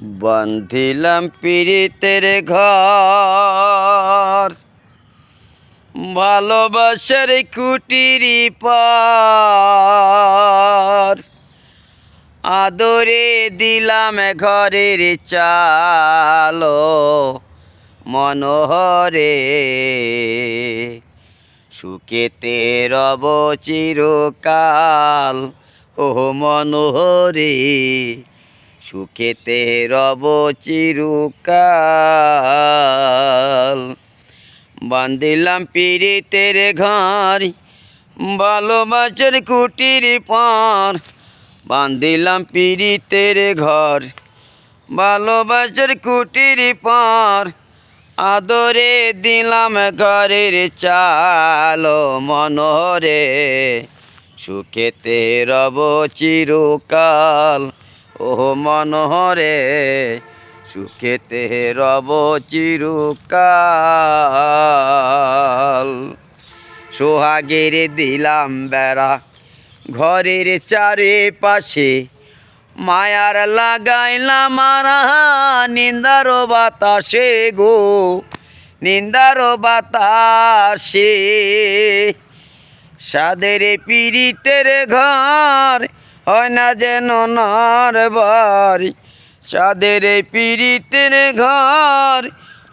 বান্ধিলাম পীড়িতের ঘর, ভালোবাসার কুটিরি পার। আদরে দিলাম ঘরের চালো মনোহরে, সুখেতে রব চিরকাল ও মনোহরে, সুখেতে রব চিরকাল। বান্ধিলাম পীড়িতের ঘর, ভালোবাসার কুটির পার। বান্ধিলাম পীড়িতের ঘর, ভালোবাসার কুটির পার। আদরে দিলাম ঘরের চাল মনোহরে, সুখেতে রব চিরকাল ও মনোহরে, সুখেতে রব চিরকাল। সোহাগের দিলাম বেড়া ঘরের চারিপাশে, মায়ার লাগাইলাম মারা নিন্দার বাতাসে গো, নিন্দার বাতাসে। সাদের পীড়িতের ঘর হয় না যেন নার বাড়ি, সাদের পীড়িতের ঘর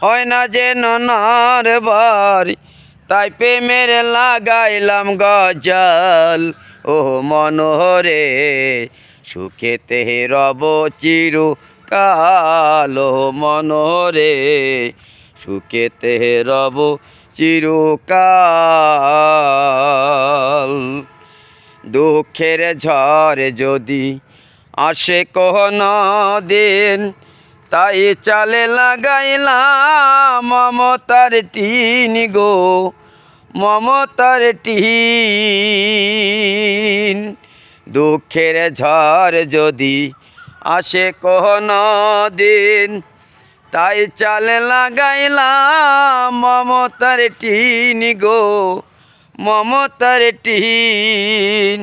হয় না যেন নার বাড়ি। তাই প্রেমের লাগাইলাম গজল ও মনোহরে, সুখেতে রব চিরকাল ও মনোহরে, সুখেতে রব চিরকাল। দুঃখের ঝড় যদি আসে কোনো দিন, তাই চালে লাগাইলাম মমতার টিন গো, মমতার টিন। দুঃখের ঝড় যদি আসে কোনো দিন, তাই চালে লাগাইলাম মমতার টিন গো, মমতার টিন।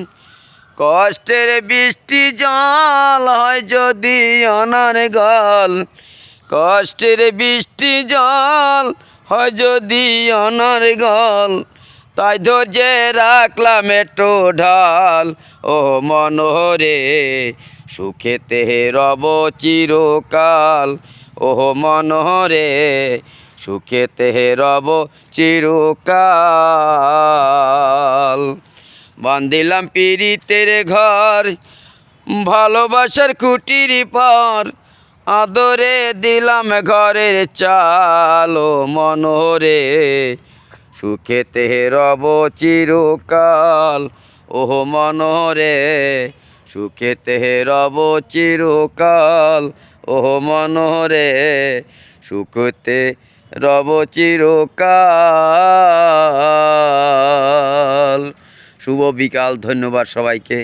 কষ্টের বৃষ্টি জল হয় যদি অনার গল, কষ্টের বৃষ্টি জল হয় যদি অনার গল। তাই ধৈর্যে রাখলাম একটু ঢাল ও মনোহরে, সুখেতে রব চিরকাল ও মনোহরে, সুখেতে রব চিরকাল। বান্ধিলাম পীড়িতের ঘর, ভালোবাসার কুটির পার। আদরে দিলাম ঘরের চাল ও মনোহরে, সুখেতে রব চিরকাল ও মনোহরে, সুখেতে রব চিরকাল ও মনোহরে, সুখেতে রব চিরকাল। শুভ বিকাল, ধন্যবাদ সবাইকে।